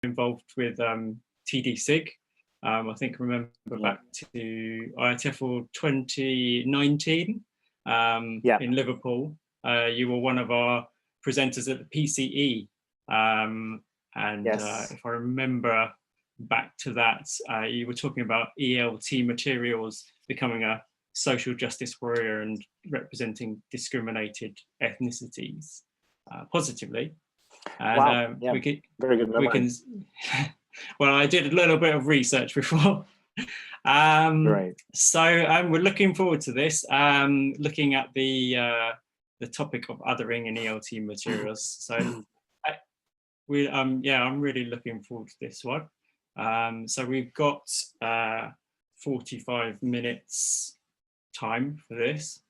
involved with TDSIG. I think I remember back to IITF 2019 in Liverpool. You were one of our presenters at the PCE. If I remember back to that, you were talking about ELT materials becoming a social justice warrior and representing discriminated ethnicities positively. And wow. we can, very good memory. Well, I did a little bit of research before. Right. So we're looking forward to this, looking at the topic of othering and ELT materials. So I'm really looking forward to this one. So we've got 45 minutes time for this.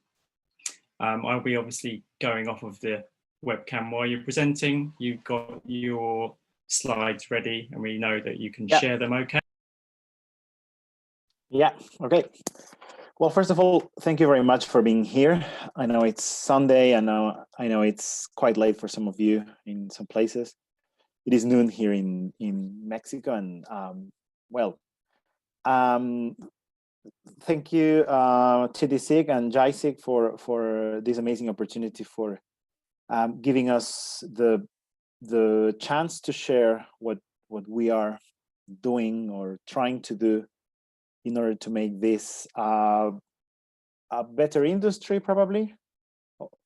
I'll be obviously going off of the webcam while you're presenting. You've got your slides ready and we know that you can share them, okay? Yeah, okay. Well, first of all, thank you very much for being here. I know it's Sunday, I know it's quite late for some of you in some places. It is noon here in Mexico, and thank you TDSIG and GISIG for this amazing opportunity, for giving us the chance to share what we are doing or trying to do in order to make this a better industry, probably,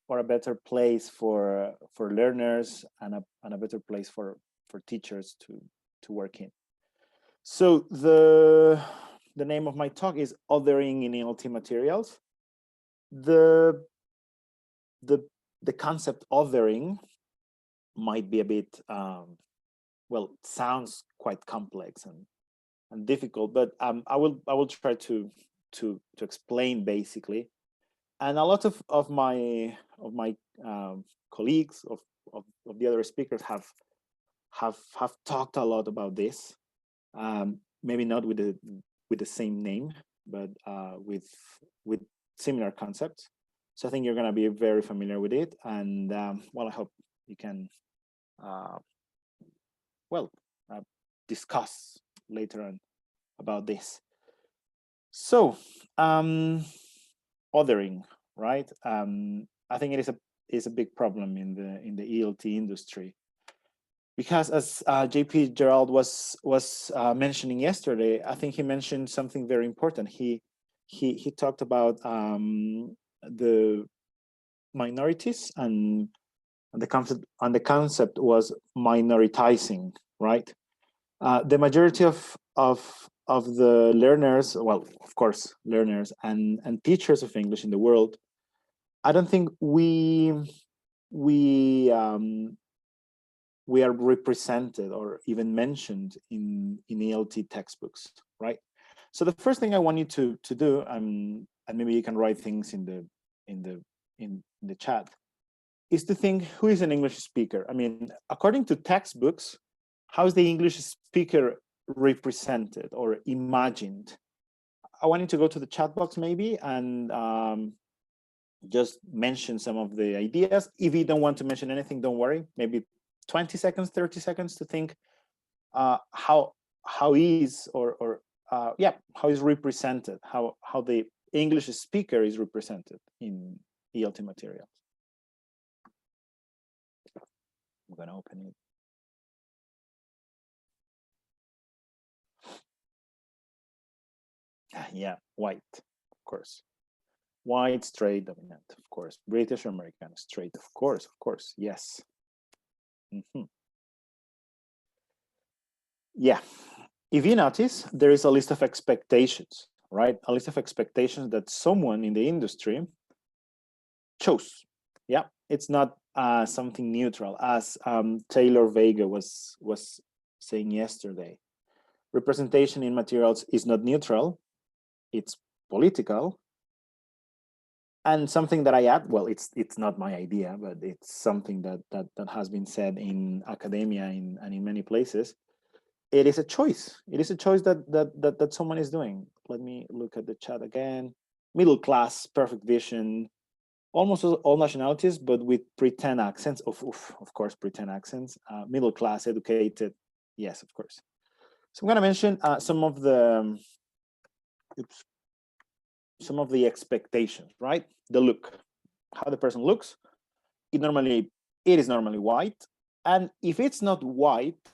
or a better place for learners, and a better place for teachers to work in. So the name of my talk is Othering in ELT Materials. The concept othering might be a bit well, it sounds quite complex and difficult, but I will try to explain basically. And a lot of my colleagues, of the other speakers have talked a lot about this. Maybe not with the same name, but with similar concepts. So I think you're going to be very familiar with it, and well, I hope you can discuss later on about this. So othering, right? I think it is a big problem in the ELT industry, because as JP Gerald was mentioning yesterday, I think he mentioned something very important. He talked about the minorities, and the concept was minoritizing, right? The majority of the learners, well, of course, learners and teachers of English in the world, I don't think we are represented or even mentioned in ELT textbooks, right? So the first thing I want you to do, and maybe you can write things in the chat, is to think, who is an English speaker? I mean, according to textbooks, how is the English speaker represented or imagined? I want you to go to the chat box maybe and just mention some of the ideas. If you don't want to mention anything, don't worry. Maybe 20 seconds, 30 seconds to think how is represented, how the English speaker is represented in ELT materials. I'm going to open it. Yeah, white, of course. White, straight, dominant, of course. British or American, straight, of course, yes. Yeah, if you notice, there is a list of expectations, right? A list of expectations that someone in the industry chose. Yeah, it's not something neutral, as Taylor Vega was saying yesterday. Representation in materials is not neutral, it's political. And something that I add, well, it's not my idea, but it's something that has been said in academia and in many places. It is a choice. It is a choice that someone is doing. Let me look at the chat again. Middle class, perfect vision, almost all nationalities, but with pretend accents. Of course, pretend accents. Middle class, educated. Yes, of course. So I'm going to mention some of the expectations, right? The look, how the person looks. It is normally white, and if it's not white,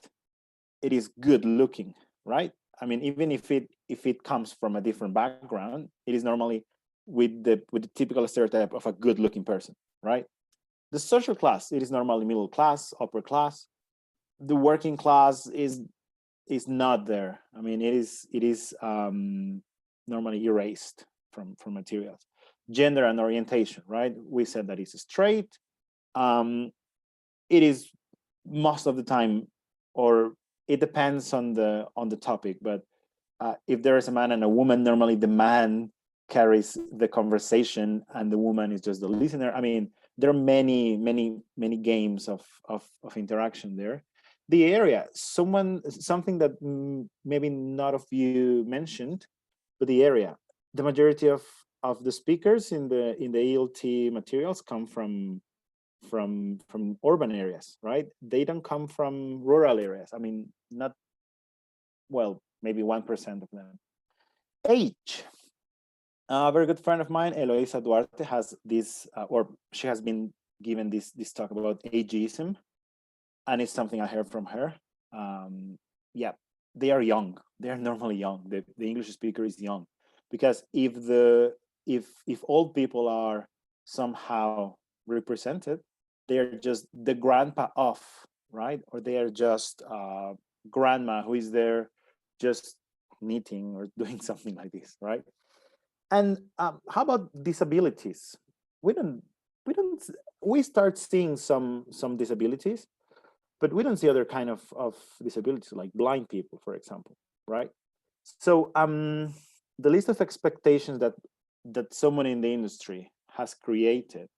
it is good looking, right? I mean, even if it comes from a different background, it is normally with the typical stereotype of a good looking person, right? The social class, it is normally middle class, upper class. The working class is not there. I mean, it is normally erased from materials. Gender and orientation, right? We said that it's straight. It is most of the time, or it depends on the topic, but if there is a man and a woman, normally the man carries the conversation and the woman is just the listener. I mean, there are many games of interaction there. The area, something that maybe not of you mentioned, but the area, the majority of the speakers in the ELT materials come from urban areas, right? They don't come from rural areas. I mean, not, well, maybe 1% of them. Age. A very good friend of mine, Eloisa Duarte, has this, or she has been given this talk about ageism, and it's something I heard from her. Yeah, they are young. They are normally young. The English speaker is young, because if old people are somehow represented, they are just the grandpa of, right? Or they are just grandma who is there just knitting or doing something like this, right? And how about disabilities? We start seeing some disabilities, but we don't see other kind of disabilities, like blind people, for example, right? So the list of expectations that someone in the industry has created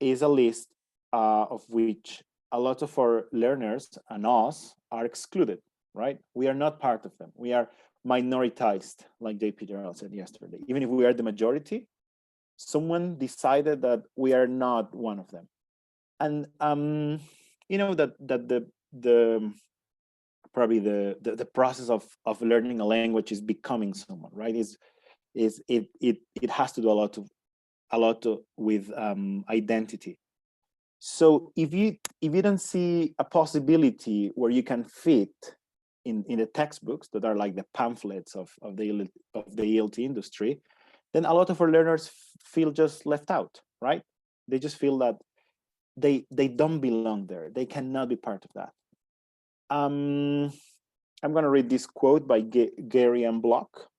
is a list of which a lot of our learners and us are excluded, right? We are not part of them. We are minoritized, like JP Gerald said yesterday. Even if we are the majority, someone decided that we are not one of them. And you know that the probably the process of learning a language is becoming someone, right? It has to do a lot with identity. So if you don't see a possibility where you can fit in the textbooks that are like the pamphlets of the ELT industry, then a lot of our learners feel just left out, right? They just feel that they don't belong there. They cannot be part of that. I'm going to read this quote by Gary and Block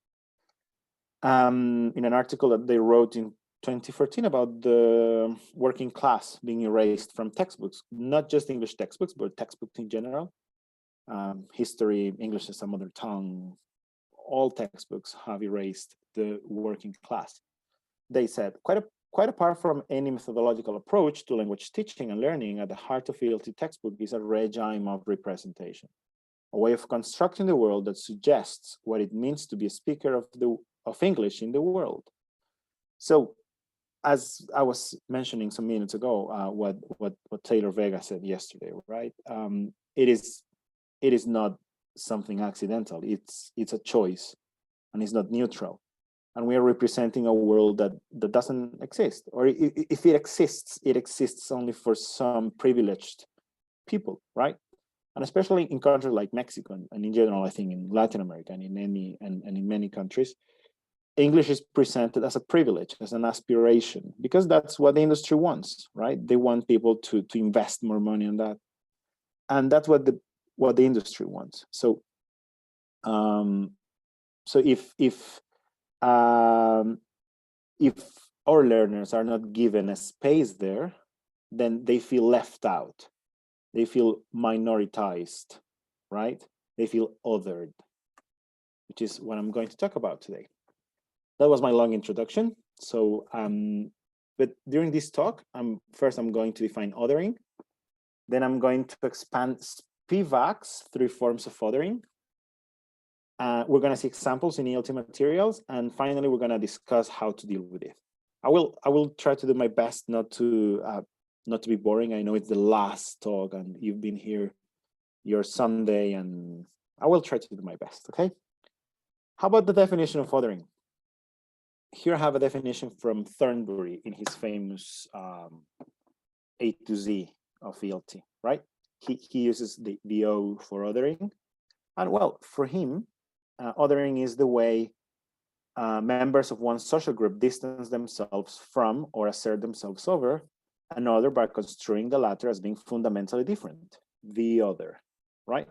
in an article that they wrote in 2014 about the working class being erased from textbooks, not just English textbooks, but textbooks in general. History, English as a mother tongue, all textbooks have erased the working class. They said, quite apart from any methodological approach to language teaching and learning, at the heart of ELT textbook is a regime of representation, a way of constructing the world that suggests what it means to be a speaker of English in the world. So, as I was mentioning some minutes ago, what Taylor Vega said yesterday, right? It is not something accidental. It's a choice, and it's not neutral. And we are representing a world that doesn't exist, or if it exists only for some privileged people, right? And especially in countries like Mexico, and in general, I think in Latin America and in many countries, English is presented as a privilege, as an aspiration, because that's what the industry wants, right? They want people to invest more money on that, and that's what the industry wants. So, so if our learners are not given a space there, then they feel left out. They feel minoritized, right? They feel othered, which is what I'm going to talk about today. That was my long introduction. So, but during this talk, first I'm going to define othering. Then I'm going to expand Spivak's 3 forms of othering. We're going to see examples in ELT materials, and finally, we're going to discuss how to deal with it. I will try to do my best not to be boring. I know it's the last talk, and you've been here your Sunday, and I will try to do my best, okay? How about the definition of othering? Here I have a definition from Thornbury in his famous A to Z of ELT, right? He uses the O for othering. And well, for him, othering is the way members of one social group distance themselves from or assert themselves over another by construing the latter as being fundamentally different, the other, right?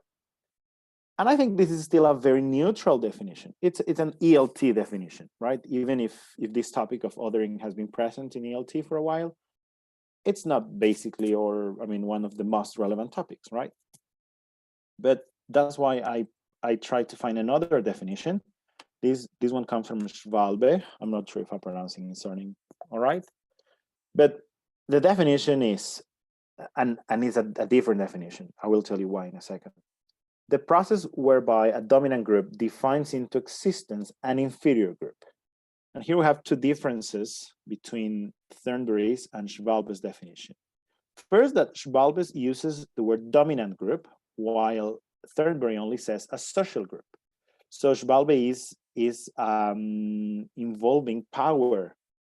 And I think this is still a very neutral definition. It's an ELT definition, right? Even if this topic of othering has been present in ELT for a while, it's not basically, or I mean, one of the most relevant topics, right? But that's why I tried to find another definition. This one comes from Schwalbe. I'm not sure if I'm pronouncing his surname all right, but the definition is, and it's a different definition. I will tell you why in a second. The process whereby a dominant group defines into existence an inferior group. And here we have two differences between Thornbury's and Schwalbe's definition. First, that Schwalbe uses the word dominant group, while Thornbury only says a social group. So Schwalbe is involving power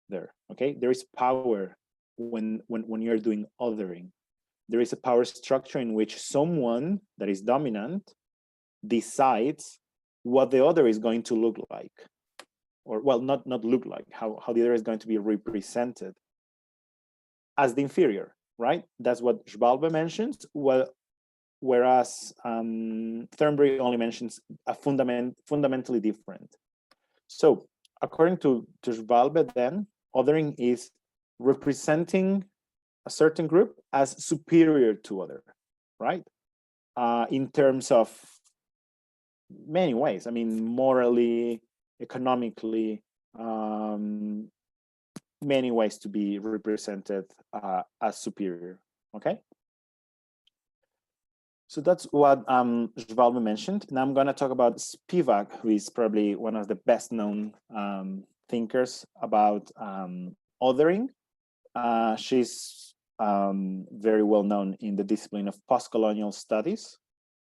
there, okay? There is power when you're doing othering. There is a power structure in which someone that is dominant decides what the other is going to look like, or well, not look like, how the other is going to be represented as the inferior, right? That's what Schwalbe mentions. Well, whereas Thornbury only mentions a fundamentally different. So according to Schwalbe, then othering is representing a certain group as superior to other, right? In terms of many ways. I mean, morally, economically, many ways to be represented as superior, okay? So that's what Schwalbe mentioned. Now I'm gonna talk about Spivak, who is probably one of the best known thinkers about othering. She's very well known in the discipline of post-colonial studies.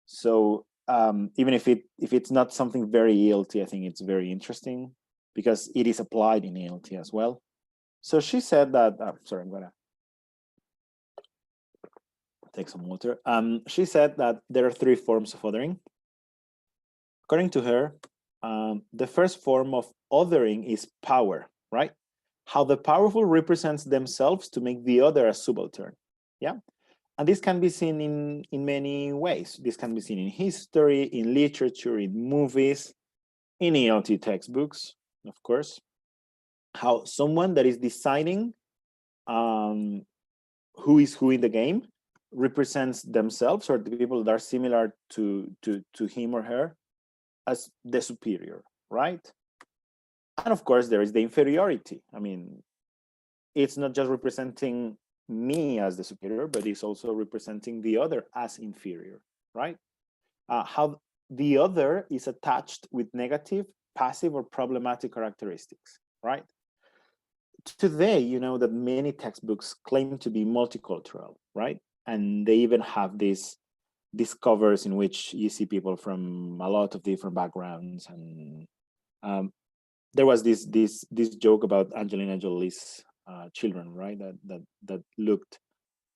So even if it's not something very ELT, I think it's very interesting because it is applied in ELT as well. So she said that, sorry, I'm gonna take some water. She said that there are three forms of othering. According to her, the first form of othering is power, right? How the powerful represents themselves to make the other a subaltern, yeah? And this can be seen in many ways. This can be seen in history, in literature, in movies, in ELT textbooks, of course. How someone that is deciding who is who in the game represents themselves or the people that are similar to him or her as the superior, right? And of course, there is the inferiority. I mean, it's not just representing me as the superior, but it's also representing the other as inferior, right? How the other is attached with negative, passive, or problematic characteristics, right? Today, you know that many textbooks claim to be multicultural, right? And they even have these covers in which you see people from a lot of different backgrounds. And there was this joke about Angelina Jolie's children, right? That looked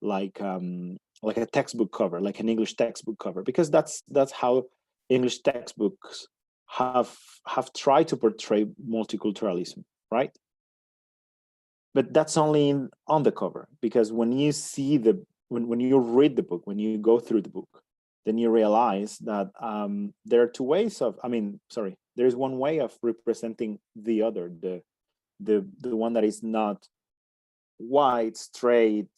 like a textbook cover, like an English textbook cover, because that's how English textbooks have tried to portray multiculturalism, right? But that's only on the cover, because when you see when you read the book, when you go through the book, then you realize that there are two ways of, there is one way of representing the other, the one that is not white, straight,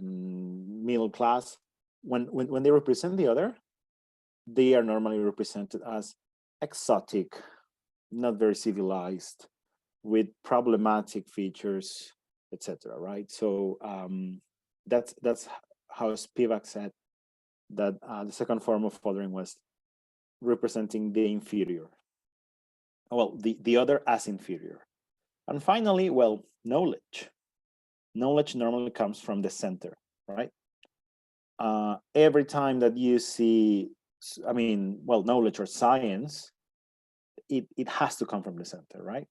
middle class. When they represent the other, they are normally represented as exotic, not very civilized, with problematic features, etc. Right? So that's how Spivak said that the second form of othering was representing the inferior. Well, the other as inferior. And finally, well, knowledge. Knowledge normally comes from the center, right? every time that you see, I mean, well, knowledge or science, it has to come from the center, right?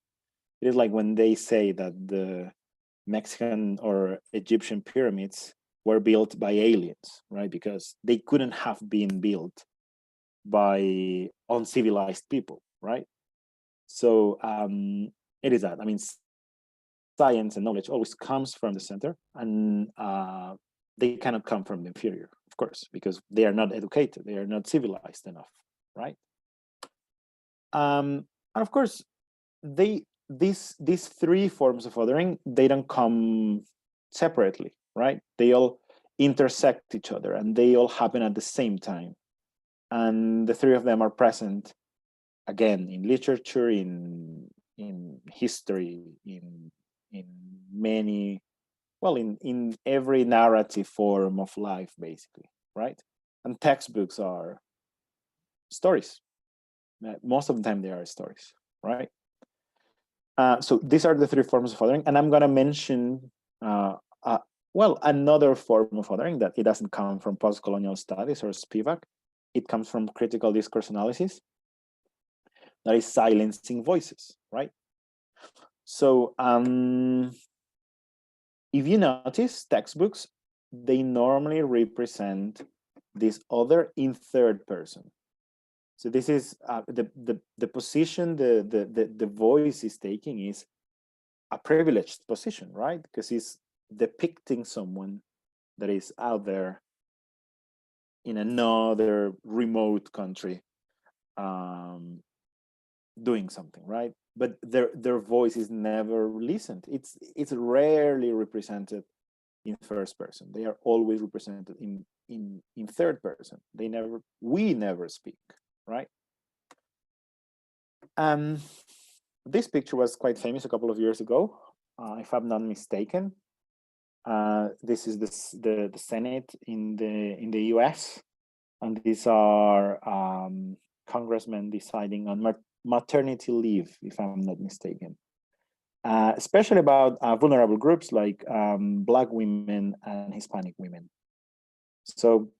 It is like when they say that the Mexican or Egyptian pyramids were built by aliens, right? Because they couldn't have been built by uncivilized people, right? So it is that. I mean, science and knowledge always comes from the center, and they cannot come from the inferior, of course, because they are not educated, they are not civilized enough, right? And of course, these three forms of othering, they don't come separately, right? They all intersect each other, and they all happen at the same time. And the three of them are present again in literature, in history, in many, well, in every narrative form of life, basically, right? And textbooks are stories. Most of the time they are stories, right? So these are the three forms of othering, and I'm going to mention well, another form of othering that it doesn't come from post-colonial studies or SPIVAC. It comes from critical discourse analysis. That is silencing voices, right? So if you notice, textbooks, they normally represent this other in third person. So this is the position the voice is taking is a privileged position, right? Because it's depicting someone that is out there in another remote country doing something, right? But their voice is never listened. It's rarely represented in first person. They are always represented in third person. We never speak, right? This picture was quite famous a couple of years ago, if I'm not mistaken. This is the Senate in the US, and these are congressmen deciding on maternity leave, if I'm not mistaken, especially about vulnerable groups like Black women and Hispanic women. So,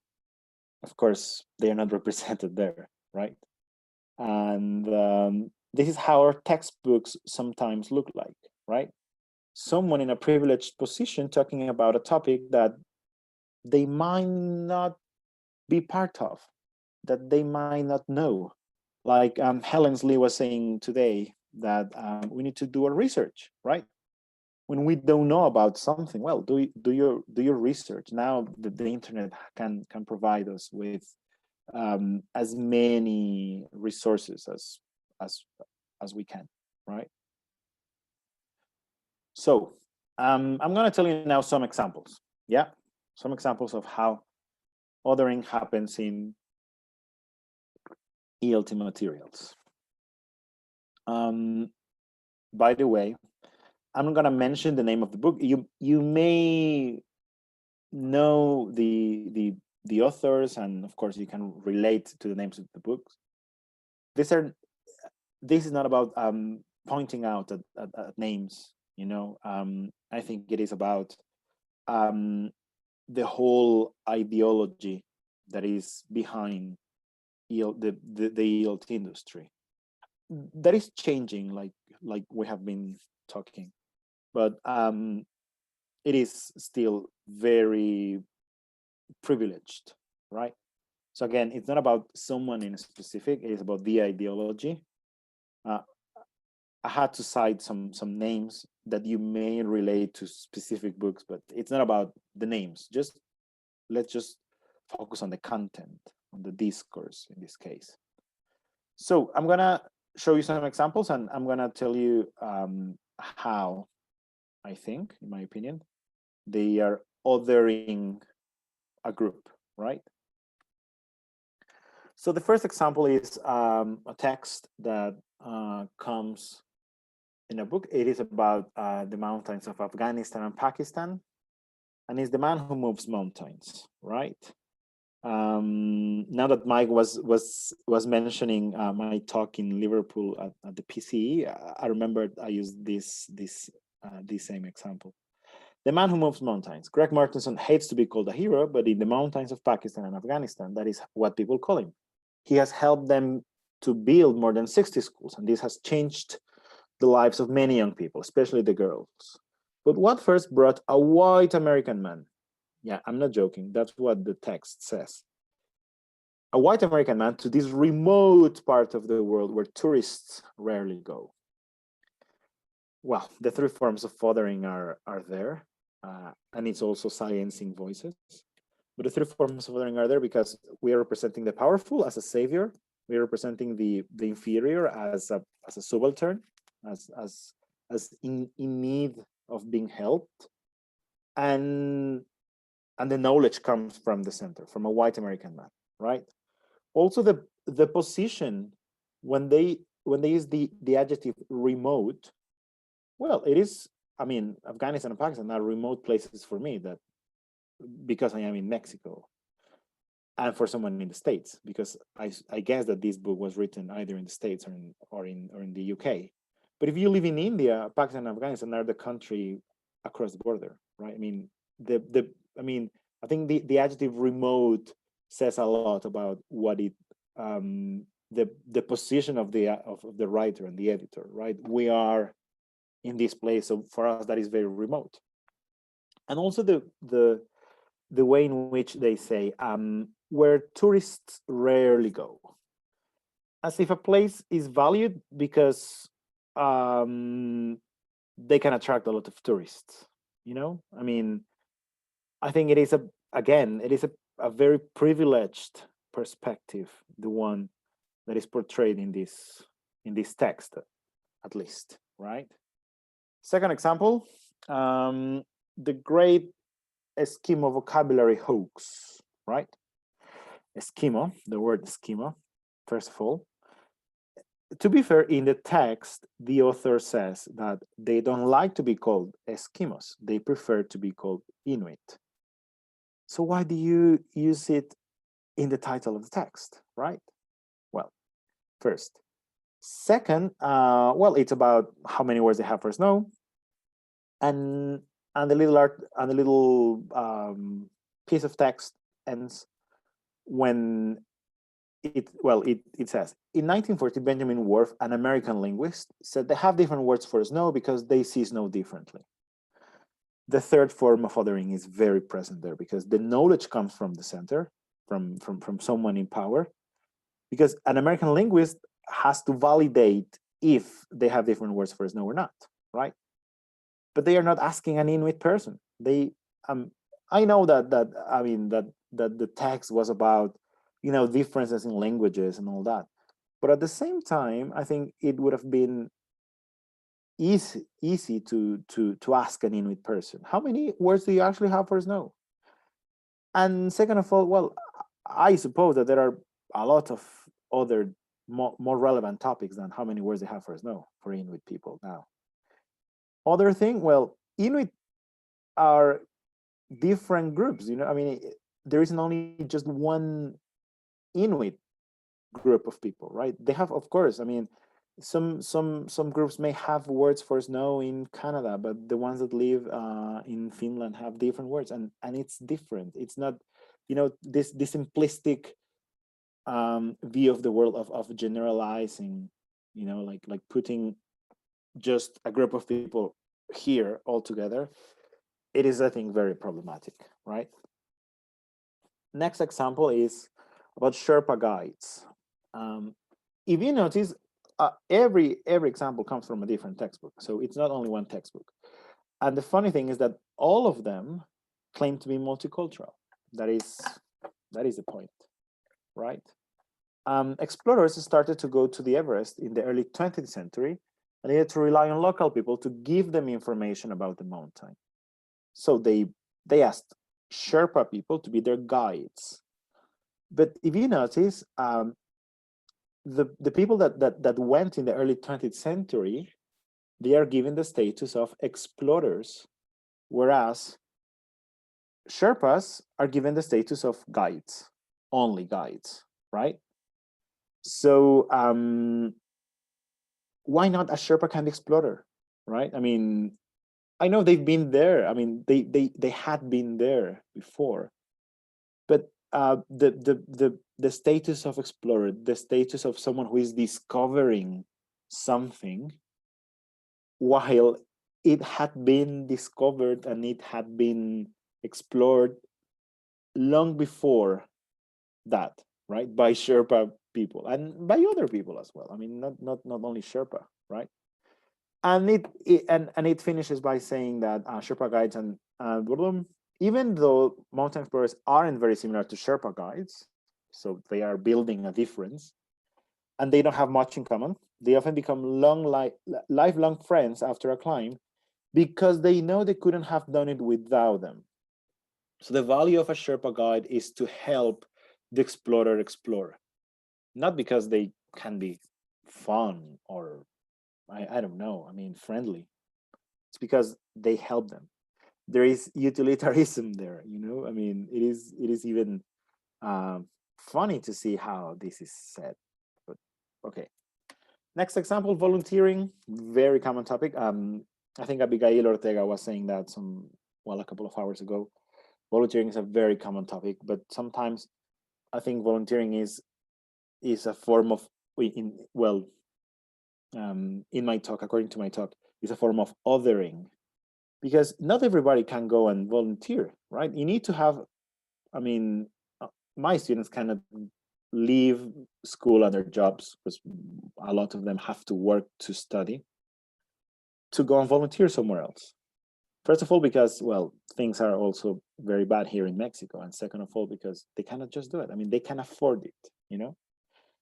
of course, they are not represented there, right? And this is how our textbooks sometimes look like, right? Someone in a privileged position talking about a topic that they might not be part of, that they might not know. Like Helen Lee was saying today, that we need to do a research, right? When we don't know about something, well, do your research. Now the internet can provide us with as many resources as we can, right? So I'm going to tell you now some examples. Yeah, some examples of how othering happens in ELT materials. By the way, I'm going to mention the name of the book. You may know the authors, and of course you can relate to the names of the books. This is not about pointing out at names, you know. I think it is about the whole ideology that is behind the ELT industry. That is changing, like we have been talking, but it is still very privileged, right? So again, it's not about someone in specific, it is about the ideology. I had to cite some names that you may relate to specific books, but it's not about the names. Let's just focus on the content, on the discourse in this case. So I'm gonna show you some examples, and I'm gonna tell you how I think, in my opinion, they are othering a group, right? So the first example is a text that comes in a book. It is about the mountains of Afghanistan and Pakistan, and it's the man who moves mountains, right? Now that Mike was mentioning my talk in Liverpool at the PCE, I remembered I used this same example. The man who moves mountains. Greg Martinson hates to be called a hero, but in the mountains of Pakistan and Afghanistan, that is what people call him. He has helped them to build more than 60 schools, and this has changed the lives of many young people, especially the girls. But what first brought a white American man? Yeah, I'm not joking. That's what the text says. A white American man to this remote part of the world where tourists rarely go. Well, the three forms of fathering are there, and it's also silencing voices. But the three forms of fathering are there because we are representing the powerful as a savior. We are representing the inferior as a subaltern, as in need of being helped, and the knowledge comes from the center, from a white American man, right? Also, the position when they use the adjective remote, well, it is. I mean, Afghanistan and Pakistan are remote places for me, that because I am in Mexico, and for someone in the States, because I guess that this book was written either in the States or in the UK. But if you live in India, Pakistan and Afghanistan are the country across the border, right? I mean, I think the adjective remote says a lot about what it the position of the writer and the editor, right? We are in this place, so for us that is very remote. And also the way in which they say where tourists rarely go, as if a place is valued because they can attract a lot of tourists. You know, I mean, I think it is a very privileged perspective, the one that is portrayed in this text, at least, right? Second example, the great Eskimo vocabulary hoax, right? Eskimo, the word schema, first of all. To be fair, in the text, the author says that they don't like to be called Eskimos. They prefer to be called Inuit. So why do you use it in the title of the text, right? Well, first. Second, well, it's about how many words they have for snow, and the little piece of text ends when it says, in 1940, Benjamin Whorf, an American linguist, said they have different words for snow because they see snow differently. The third form of othering is very present there because the knowledge comes from the center, from someone in power, because an American linguist has to validate if they have different words for snow or not, right? But they are not asking an Inuit person. They, I know that the text was about, you know, differences in languages and all that, but at the same time, I think it would have been easy to ask an Inuit person, how many words do you actually have for snow? And second of all, well, I suppose that there are a lot of other more relevant topics than how many words they have for snow for Inuit people now. Other thing, well, Inuit are different groups, you know. I mean, there isn't only just one Inuit group of people, right? They have, of course, I mean, some groups may have words for snow in Canada, but the ones that live in Finland have different words, and it's different. It's not, you know, this simplistic view of the world of generalizing, you know, like putting just a group of people here all together. It is, I think, very problematic, right? Next example is about Sherpa Guides. If you notice, every example comes from a different textbook, so it's not only one textbook. And the funny thing is that all of them claim to be multicultural. That is the point, right? Explorers started to go to the Everest in the early 20th century, and they had to rely on local people to give them information about the mountain. So they asked Sherpa people to be their guides. But if you notice, the people that went in the early 20th century, they are given the status of explorers, whereas Sherpas are given the status of guides, only guides, right? So why not a Sherpa kind of explorer, right? I mean, I know they've been there. I mean, they had been there before, but the status of explorer, the status of someone who is discovering something, while it had been discovered and it had been explored long before that, right? By Sherpa people and by other people as well. I mean, not only Sherpa, right? And it finishes by saying that Sherpa guides and even though mountain explorers aren't very similar to Sherpa guides, so they are building a difference, and they don't have much in common, they often become lifelong friends after a climb because they know they couldn't have done it without them. So the value of a Sherpa guide is to help the explorer explore, not because they can be fun or I don't know, I mean, friendly. It's because they help them. There is utilitarianism there, you know. I mean, it is even funny to see how this is said. But okay. Next example, volunteering, very common topic. I think Abigail Ortega was saying that a couple of hours ago. Volunteering is a very common topic, but sometimes I think volunteering is a form of in my talk, according to my talk, is a form of othering, because not everybody can go and volunteer, right? You need to have, I mean, my students cannot leave school and their jobs, because a lot of them have to work to study, to go and volunteer somewhere else. First of all, because, well, things are also very bad here in Mexico. And second of all, because they cannot just do it. I mean, they can afford it, you know?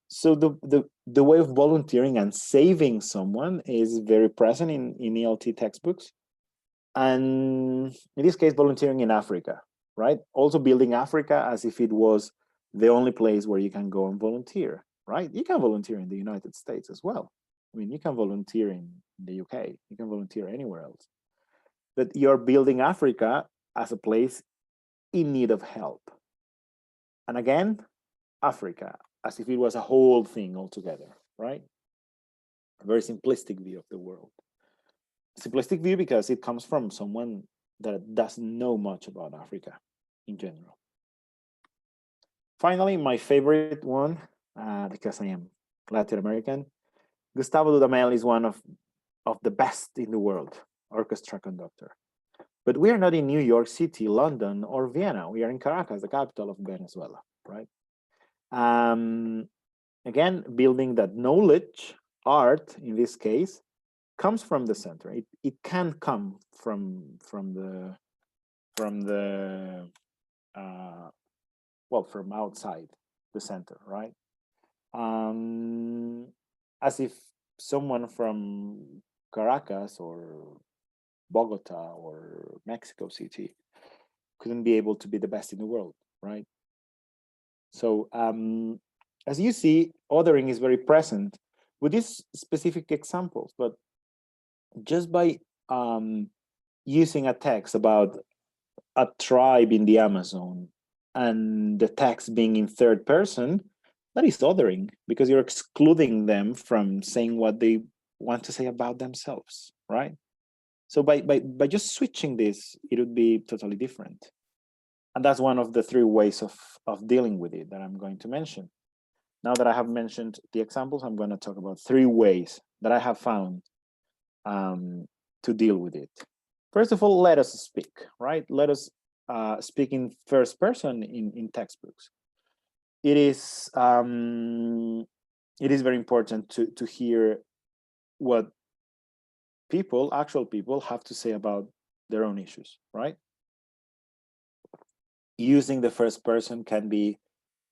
So the way of volunteering and saving someone is very present in ELT textbooks. And in this case, volunteering in Africa, right? Also building Africa as if it was the only place where you can go and volunteer, right? You can volunteer in the United States as well. I mean, you can volunteer in the UK, you can volunteer anywhere else. But you're building Africa as a place in need of help. And again, Africa, as if it was a whole thing altogether, right? A very simplistic view of the world. Simplistic view because it comes from someone that doesn't know much about Africa in general. Finally, my favorite one, because I am Latin American, Gustavo Dudamel is one of the best in the world, orchestra conductor. But we are not in New York City, London, or Vienna. We are in Caracas, the capital of Venezuela, right? Again, building that knowledge, art in this case, comes from the center. It can come from outside the center, right? As if someone from Caracas or Bogota or Mexico City couldn't be able to be the best in the world, right? So as you see, othering is very present with these specific examples, but just by using a text about a tribe in the Amazon and the text being in third person, that is othering, because you're excluding them from saying what they want to say about themselves, right? So by just switching this, it would be totally different. And that's one of the three ways of dealing with it that I'm going to mention. Now that I have mentioned the examples, I'm going to talk about three ways that I have found to deal with it. First of all, let us speak, right? Let us speak in first person in textbooks. It is very important to hear what actual people have to say about their own issues, right? Using the first person can be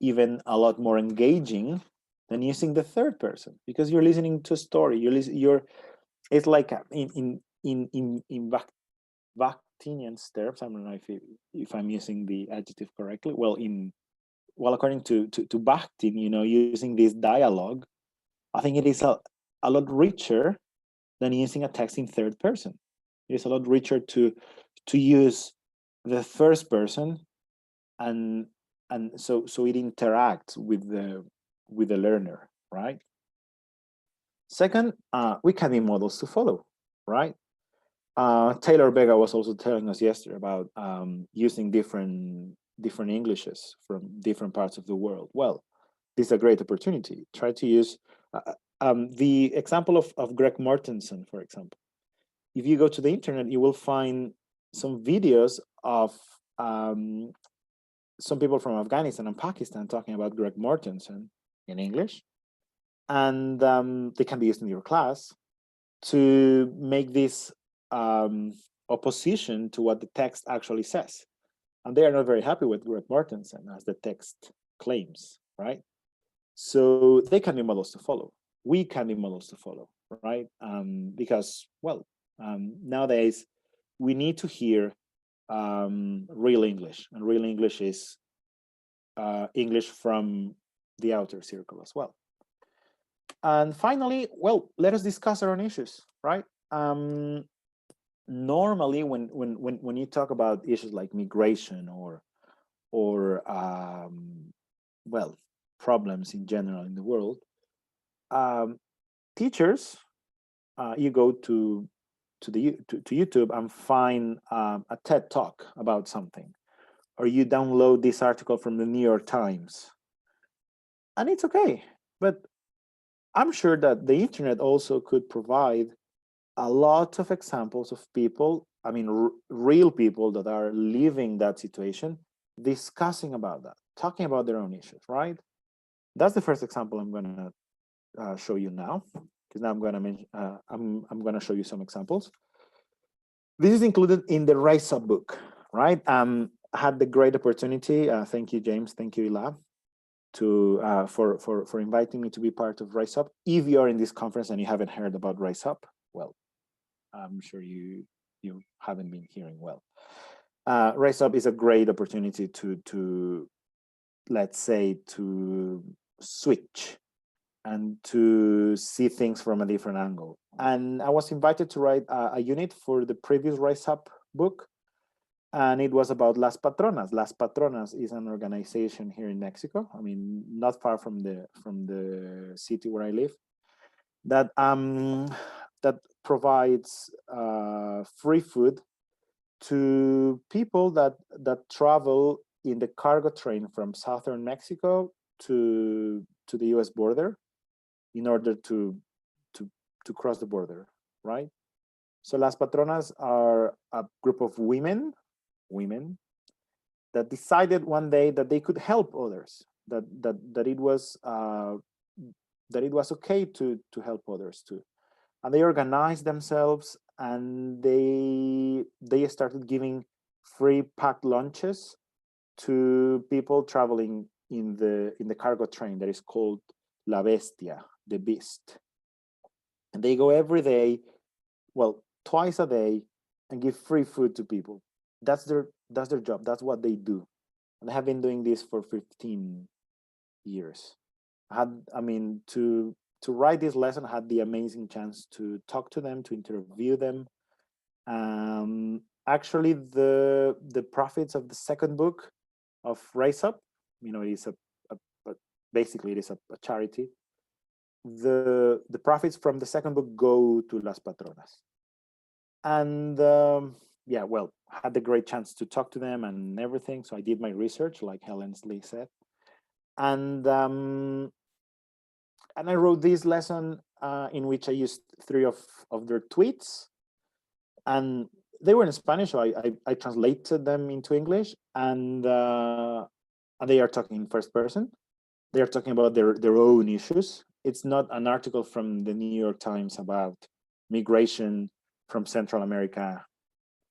even a lot more engaging than using the third person, because you're listening to a story. It's like in Bakhtinian's terms, I don't know if I'm using the adjective correctly. Well, according to Bakhtin, using this dialogue, I think it is a lot richer than using a text in third person. It is a lot richer to use the first person, and so it interacts with the learner, right? Second, we can be models to follow, right? Taylor Vega was also telling us yesterday about using different Englishes from different parts of the world. Well, this is a great opportunity. Try to use the example of Greg Mortensen, for example. If you go to the internet, you will find some videos of some people from Afghanistan and Pakistan talking about Greg Mortensen in English. And they can be used in your class to make this opposition to what the text actually says. And they are not very happy with Greg Mortensen, as the text claims, right? So they can be models to follow. We can be models to follow, right? Because, well, nowadays we need to hear real English, and real English is English from the outer circle as well. And finally, well, let us discuss our own issues, right? Normally, when you talk about issues like migration or well, problems in general in the world, teachers, you go to YouTube and find a TED talk about something, or you download this article from the New York Times, and it's okay. But I'm sure that the internet also could provide a lot of examples of people, I mean, real people that are living that situation, discussing about that, talking about their own issues, right? That's the first example I'm going to show you now, because now I'm going to mention, I'm going to show you some examples. This is included in the Rise Up book, right? I had the great opportunity. Thank you, James. Thank you, Ila, for inviting me to be part of Rise Up. If you're in this conference and you haven't heard about Rise Up, well, I'm sure you haven't been hearing well. Rise Up is a great opportunity to let's say, to switch and to see things from a different angle. And I was invited to write a unit for the previous Rise Up book, and it was about Las Patronas. Las Patronas is an organization here in Mexico. I mean, not far from the city where I live, that that provides free food to people that travel in the cargo train from southern Mexico to the U.S. border in order to cross the border, right? So Las Patronas are a group of women that decided one day that they could help others, that it was okay to help others too. And they organized themselves, and they started giving free packed lunches to people traveling in the cargo train that is called La Bestia, the Beast. And they go every day, well, twice a day, and give free food to people. That's their job. That's what they do. And they have been doing this for 15 years. I mean, to write this lesson, I had the amazing chance to talk to them, to interview them. Actually, the profits of the second book of Rise Up, it is basically it is a charity. The profits from the second book go to Las Patronas. And yeah, well, I had the great chance to talk to them and everything. So I did my research, like Helen Lee said. And I wrote this lesson in which I used 3 of their tweets, and they were in Spanish, so I translated them into English, and they are talking in first person. They are talking about their own issues. It's not an article from the New York Times about migration from Central America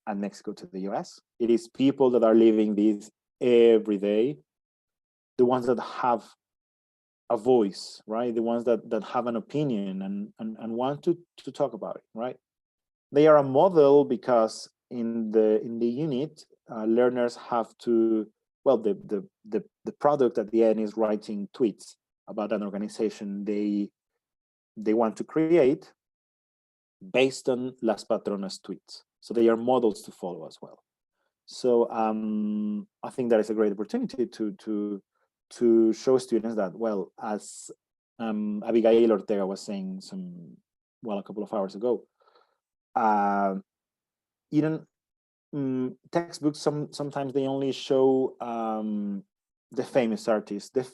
and Mexico to the US. It is people that are living this every day, the ones that have a voice, right? The ones that have an opinion and want to talk about it, right? They are a model because in the unit, learners have to, well, the product at the end is writing tweets about an organization they want to create based on Las Patronas tweets. So they are models to follow as well. So I think that is a great opportunity to show students that, well, as Abigail Ortega was saying a couple of hours ago, you don't textbooks sometimes they only show the famous artist, the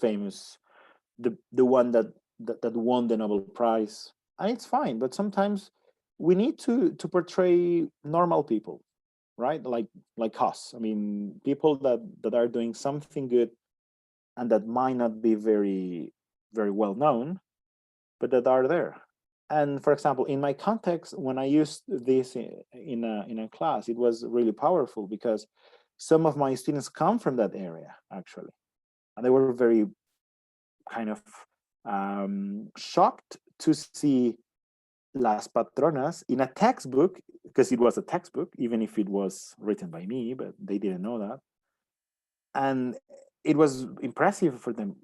one that won the Nobel Prize, and it's fine. But sometimes we need to portray normal people, right? Like us. I mean, people that are doing something good and that might not be very well known, but that are there. And for example, in my context, when I used this in a class, it was really powerful because some of my students come from that area actually, and they were very kind of shocked to see Las Patronas in a textbook, because it was a textbook, even if it was written by me, but they didn't know that. And it was impressive for them.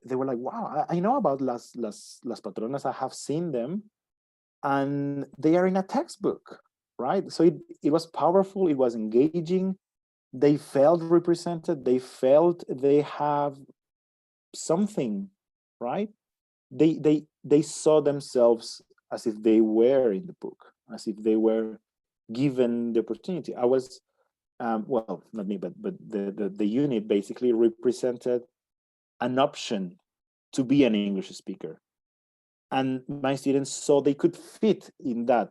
They were like, wow, I know about Las Patronas, I have seen them, and they are in a textbook, right? So it was powerful, it was engaging, they felt represented, they felt they have something, right? They saw themselves as if they were in the book, as if they were given the opportunity. I was, well, not me, but the unit basically represented an option to be an English speaker. And my students saw they could fit in that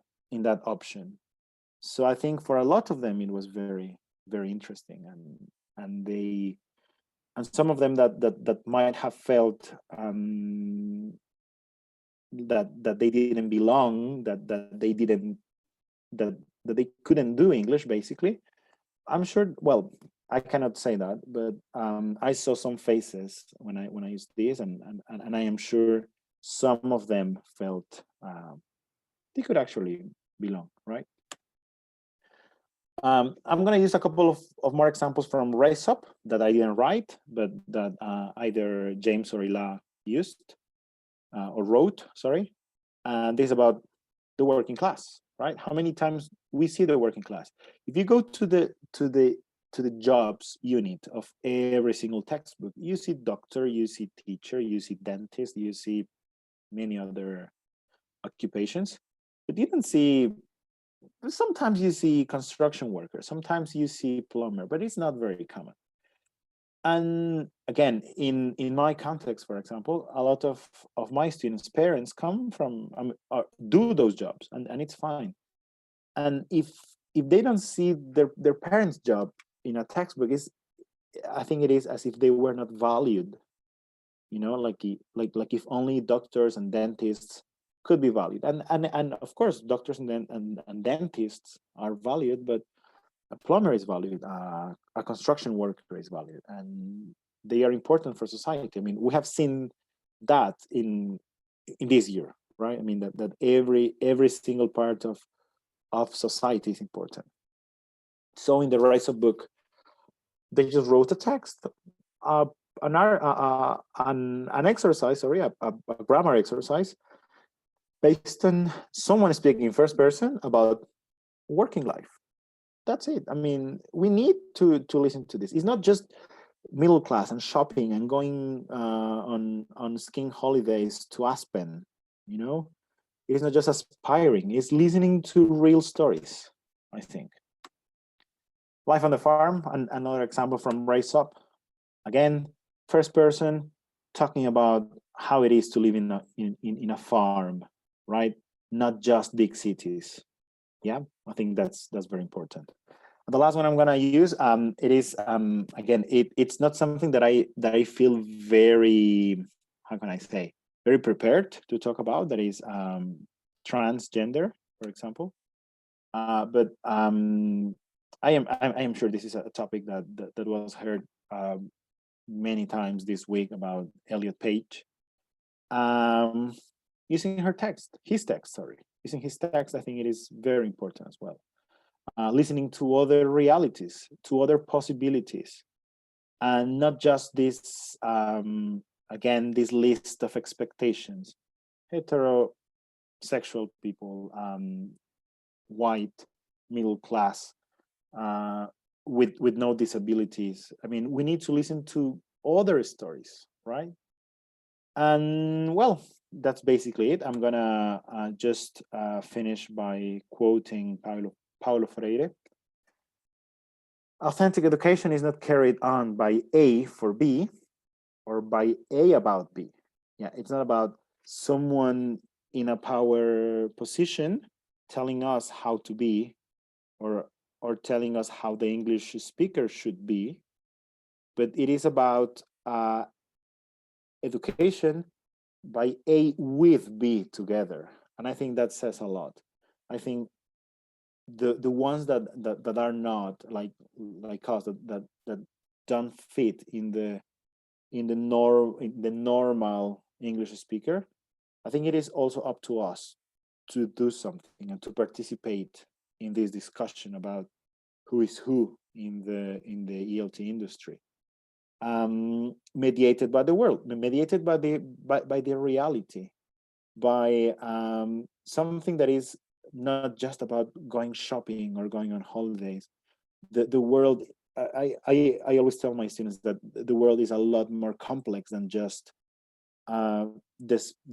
option. So I think for a lot of them, it was very, very interesting. And some of them that might have felt that they didn't belong, that they didn't, that they couldn't do English, basically. I'm sure, well, I cannot say that, but I saw some faces when I used this, and I am sure some of them felt they could actually belong, right? I'm going to use a couple of more examples from Rise Up that I didn't write, but that either James or Ila used or wrote, sorry. And this is about the working class, right? How many times we see the working class? If you go to the jobs unit of every single textbook, you see doctor, you see teacher, you see dentist, you see many other occupations, but you don't see, sometimes you see construction worker, sometimes you see plumber, but it's not very common. And again, in my context, for example, a lot of my students' parents come from, do those jobs, and it's fine. And if they don't see their parents' job in a textbook, I think it is as if they were not valued. You know, like if only doctors and dentists could be valued, and of course, doctors and dentists are valued, but a plumber is valued, a construction worker is valued, and they are important for society. I mean, we have seen that in this year, right? I mean, that every single part of society is important. So in the Rise Up book, they just wrote a text, an exercise, sorry, a grammar exercise based on someone speaking in first person about working life. That's it. I mean, we need to listen to this. It's not just middle class and shopping and going on skiing holidays to Aspen. You know, it is not just aspiring. It's listening to real stories, I think. Life on the farm, and another example from Rise Up. Again, first person, talking about how it is to live in a farm, right? Not just big cities. Yeah, I think that's very important. The last one I'm going to use, it is again, it's not something that I feel very, how can I say, very prepared to talk about. That is transgender, for example. But I am sure this is a topic that was heard many times this week about Elliot Page. Using his text, using his text, I think it is very important as well. Listening to other realities, to other possibilities, and not just this, again, this list of expectations. Heterosexual people, white, middle class, with no disabilities. I mean, we need to listen to other stories, right? And well, that's basically it. I'm gonna just finish by quoting Paulo Freire. authentic education is not carried on by A for B or by A about B. Yeah, it's not about someone in a power position telling us how to be or telling us how the English speaker should be, but it is about education by A with B together. And I think that says a lot. I think the ones that are not like us, that don't fit in the normal English speaker, I think it is also up to us to do something and to participate in this discussion about who is who in the ELT industry, mediated by the world, mediated by the reality, by something that is not just about going shopping or going on holidays. The world, I always tell my students that the world is a lot more complex than just the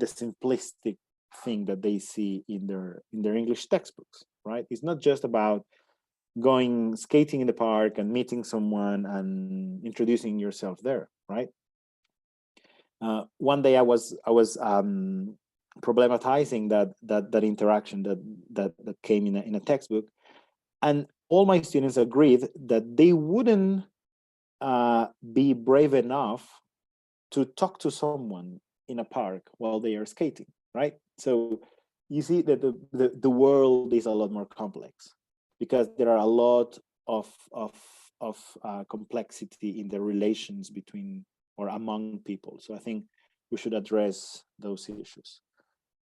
simplistic thing that they see in their English textbooks, right? It's not just about going skating in the park and meeting someone and introducing yourself there, right? One day I was problematizing that interaction that came in a textbook, and all my students agreed that they wouldn't be brave enough to talk to someone in a park while they are skating, right? So you see that the world is a lot more complex because there are a lot of complexity in the relations between or among people. So I think we should address those issues.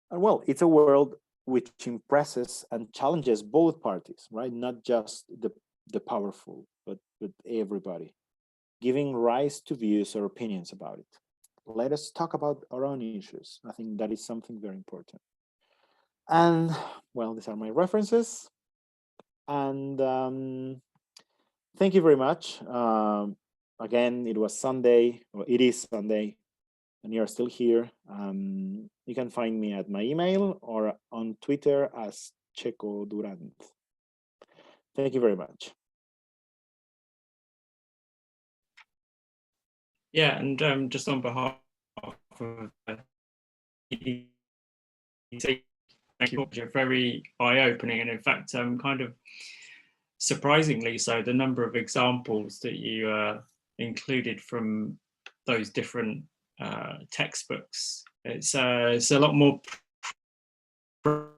And well, it's a world which impresses and challenges both parties, right? Not just the powerful, but everybody, giving rise to views or opinions about it. Let us talk about our own issues. I think that is something very important. And well, these are my references. And thank you very much. Again, it was Sunday, or it is Sunday, and you're still here. You can find me at my email or on Twitter as Sergio Durand. Thank you very much. Yeah, and just on behalf of thank you. Very eye-opening, and in fact, kind of surprisingly so, the number of examples that you included from those different textbooks. It's a lot more prevalent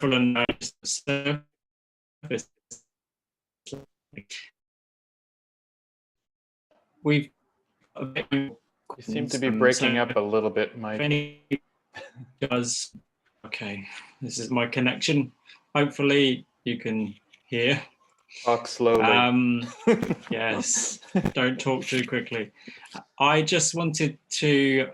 than surface. We've you seem to be breaking up a little bit, Mike. Does okay. This is my connection. Hopefully you can hear. Talk slowly. Yes, don't talk too quickly. I just wanted to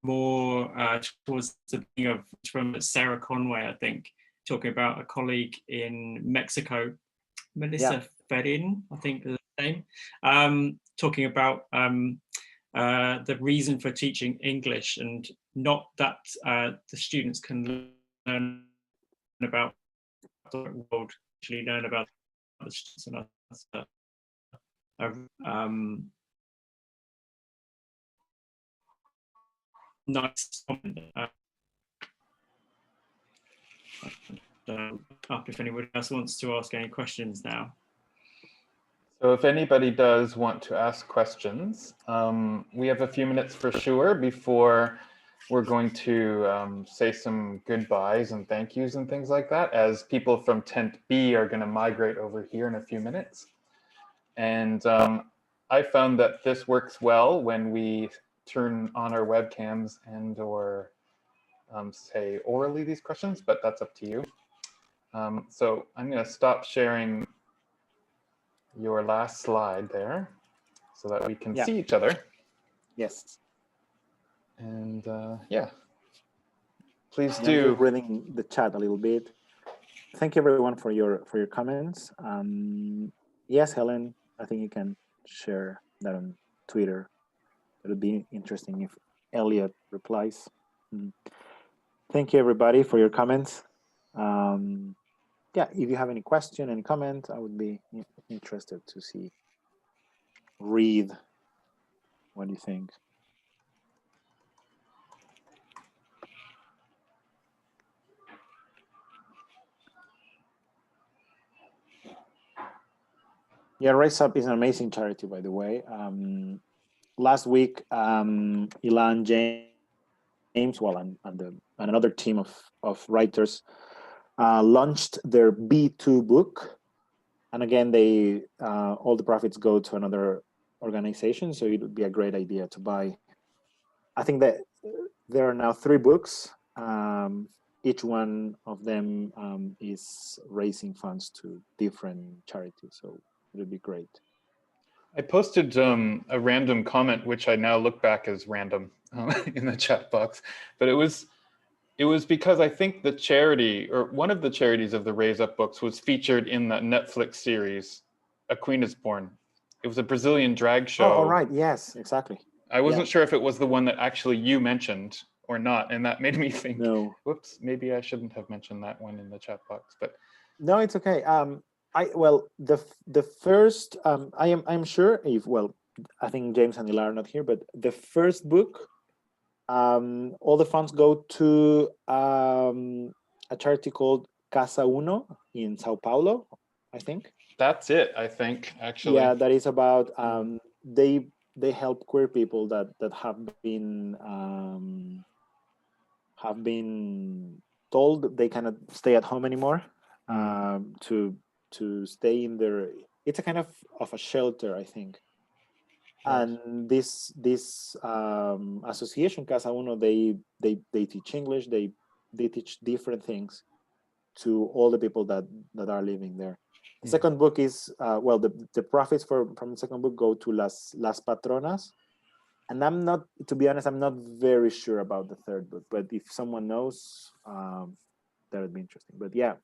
more towards the beginning of from Sarah Conway, I think, talking about a colleague in Mexico, Melissa Ferrin, I think is the name, talking about the reason for teaching English, and not that the students can learn about the world, actually learn about the students, and nice comment. Up if anyone else wants to ask any questions now. So if anybody does want to ask questions, we have a few minutes for sure before we're going to say some goodbyes and thank yous and things like that, as people from Tent B are going to migrate over here in a few minutes. And I found that this works well when we turn on our webcams and or say orally these questions, but that's up to you. So I'm going to stop sharing your last slide there so that we can see each other. Yes. And yeah, please do. I'm reading the chat a little bit. Thank you everyone for your comments. Yes, Helen, I think you can share that on Twitter. It'll be interesting if Elliot replies. Thank you, everybody, for your comments. Yeah, if you have any question, any comment, I would be interested to read what do you think. Yeah, Rise Up is an amazing charity, by the way. Last week, Ilan, James, well, and another team of writers launched their B2 book. And again, they all the profits go to another organization. So it would be a great idea to buy. I think that there are now 3 books. Each one of them is raising funds to different charities. So it would be great. I posted a random comment, which I now look back as random in the chat box, but it was because I think the charity, or one of the charities of the Raise Up books, was featured in that Netflix series, A Queen is Born. It was a Brazilian drag show. Oh, all right. Yes, exactly. I wasn't sure if it was the one that actually you mentioned or not, and that made me think, no, whoops, maybe I shouldn't have mentioned that one in the chat box. But no, it's okay. The first I'm sure if I think James and Ilar are not here, but the first book, all the funds go to a charity called Casa Uno in Sao Paulo, I think. That's it, I think, actually. Yeah, that is about they help queer people that have been told they cannot stay at home anymore, to stay in their. It's a kind of a shelter, I think. Right. And this association Casa Uno, they teach English, they teach different things to all the people that are living there. The second book is the profits from the second book go to Las Patronas, and I'm not, to be honest, I'm not very sure about the third book, but if someone knows, that would be interesting. But yeah,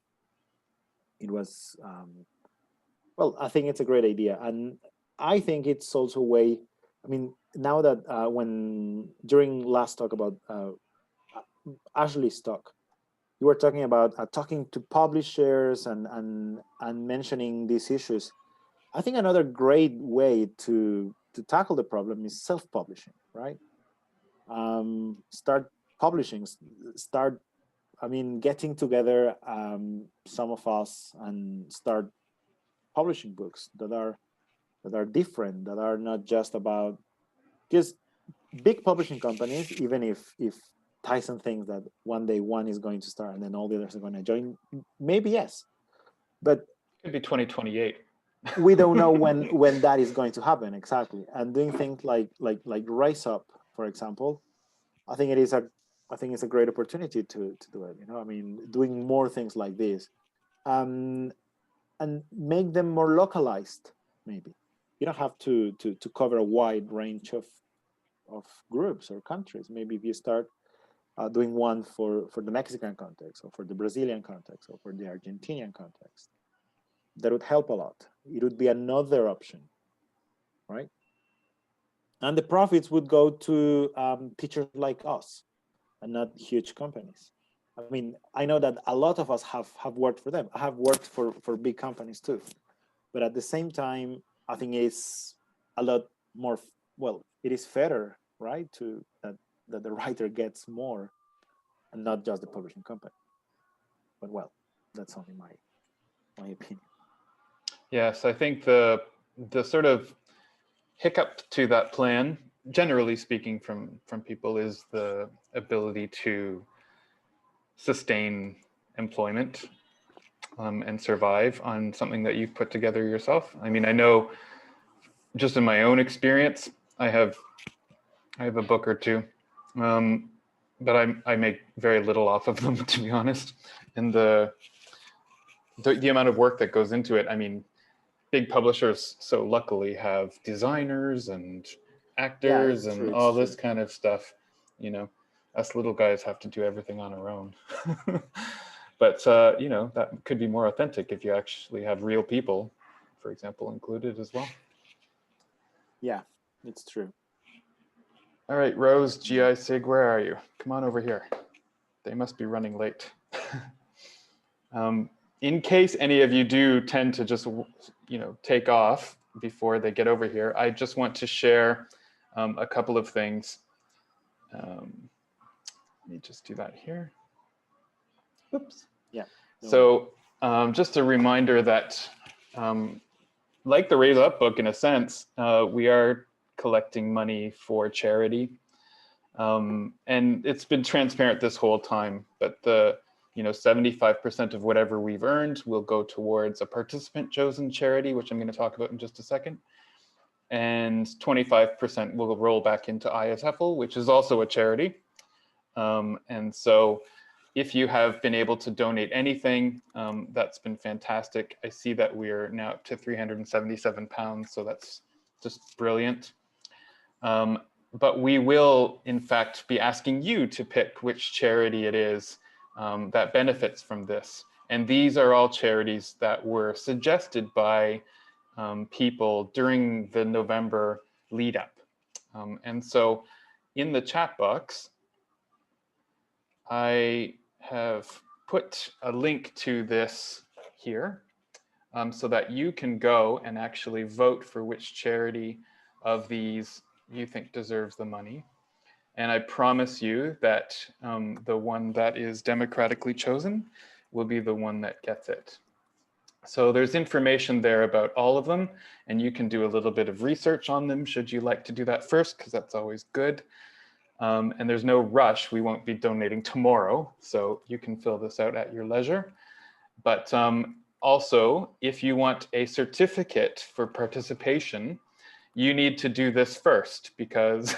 it was well, I think it's a great idea, and I think it's also a way. I mean, now that when during last talk about Ashley's talk, you were talking about talking to publishers and mentioning these issues. I think another great way to tackle the problem is self-publishing, right? Start publishing, getting together, some of us, and start publishing books that are different, that are not just about, because big publishing companies, even if Tyson thinks that one day one is going to start and then all the others are going to join, maybe yes, but it could be 2028. We don't know when that is going to happen exactly. And doing things like Rise Up, for example, I think it's a great opportunity to do it. I mean, doing more things like this, and make them more localized. Maybe you don't have to cover a wide range of groups or countries. Maybe if you start doing one for the Mexican context, or for the Brazilian context, or for the Argentinian context, that would help a lot. It would be another option, right? And the profits would go to teachers like us, and not huge companies. I mean, I know that a lot of us have worked for them. I have worked for big companies too, but at the same time, I think it's a lot more. Well, it is fairer, right, to that the writer gets more, and not just the publishing company. But well, that's only my opinion. Yes, I think the sort of hiccup to that plan, generally speaking, from people, is the ability to sustain employment and survive on something that you've put together yourself. I mean, I know just in my own experience, I have a book or two, but I make very little off of them, to be honest. And the amount of work that goes into it, I mean, big publishers so luckily have designers and actors and all this kind of stuff. Us little guys have to do everything on our own. But that could be more authentic if you actually have real people, for example, included as well. Yeah, it's true. All right, Rose, GISIG, where are you? Come on over here. They must be running late. In case any of you do tend to just, take off before they get over here, I just want to share a couple of things. Let me just do that here. Oops. Yeah. So just a reminder that, like the Raise Up book, in a sense, we are collecting money for charity. And it's been transparent this whole time, but the 75% of whatever we've earned will go towards a participant chosen charity, which I'm going to talk about in just a second. And 25% will roll back into ISFL, which is also a charity. And so if you have been able to donate anything, that's been fantastic. I see that we're now up to £377, so that's just brilliant. But we will, in fact, be asking you to pick which charity it is that benefits from this. And these are all charities that were suggested by people during the November lead up. And so in the chat box, I have put a link to this here so that you can go and actually vote for which charity of these you think deserves the money. And I promise you that the one that is democratically chosen will be the one that gets it. So there's information there about all of them, and you can do a little bit of research on them should you like to do that first, because that's always good. And there's no rush. We won't be donating tomorrow, so you can fill this out at your leisure. But also, if you want a certificate for participation, you need to do this first, because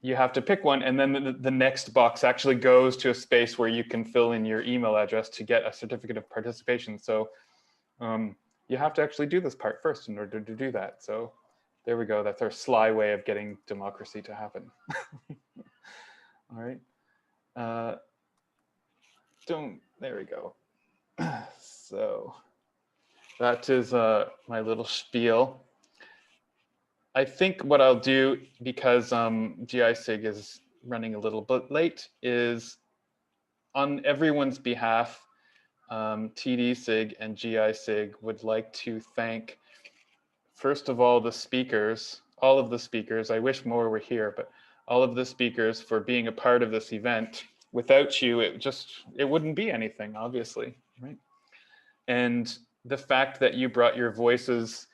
you have to pick one, and then the next box actually goes to a space where you can fill in your email address to get a certificate of participation. So you have to actually do this part first in order to do that. So there we go. That's our sly way of getting democracy to happen. All right. There we go. So that is my little spiel. I think what I'll do, because GISIG is running a little bit late, is on everyone's behalf, TDSIG and GISIG would like to thank, first of all, the speakers, all of the speakers. I wish more were here, but all of the speakers for being a part of this event. Without you, it wouldn't be anything, obviously, right? And the fact that you brought your voices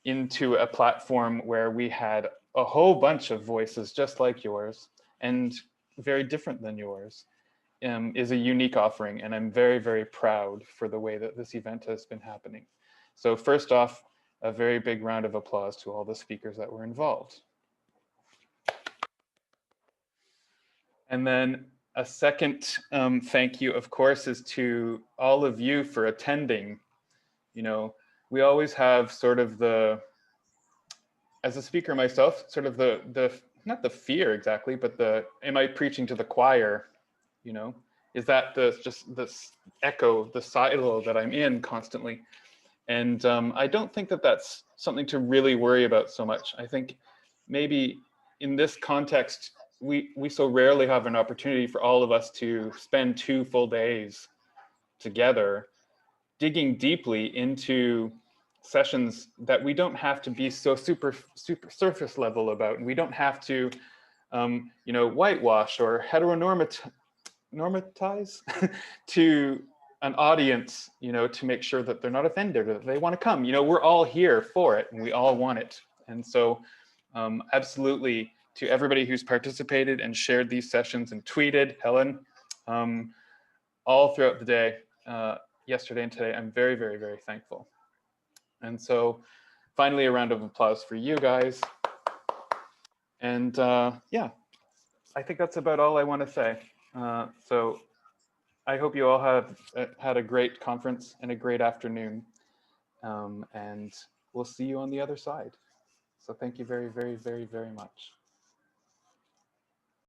into a platform where we had a whole bunch of voices just like yours and very different than yours is a unique offering. And I'm very, very proud for the way that this event has been happening. So first off, a very big round of applause to all the speakers that were involved. And then a second thank you, of course, is to all of you for attending. We always have sort of as a speaker myself, sort of not the fear exactly, but am I preaching to the choir? Is that just this echo, the silo that I'm in constantly? And I don't think that that's something to really worry about so much. I think maybe in this context, we so rarely have an opportunity for all of us to spend 2 full days together, digging deeply into sessions that we don't have to be so super surface level about, and we don't have to whitewash or heteronormatize to an audience, to make sure that they're not offended or that they want to come. We're all here for it and we all want it. And so absolutely, to everybody who's participated and shared these sessions and tweeted, Helen, all throughout the day, yesterday and today, I'm very, very, very thankful. And so finally, a round of applause for you guys. And yeah, I think that's about all I want to say. So I hope you all have had a great conference and a great afternoon. And we'll see you on the other side. So thank you very, very, very, very much.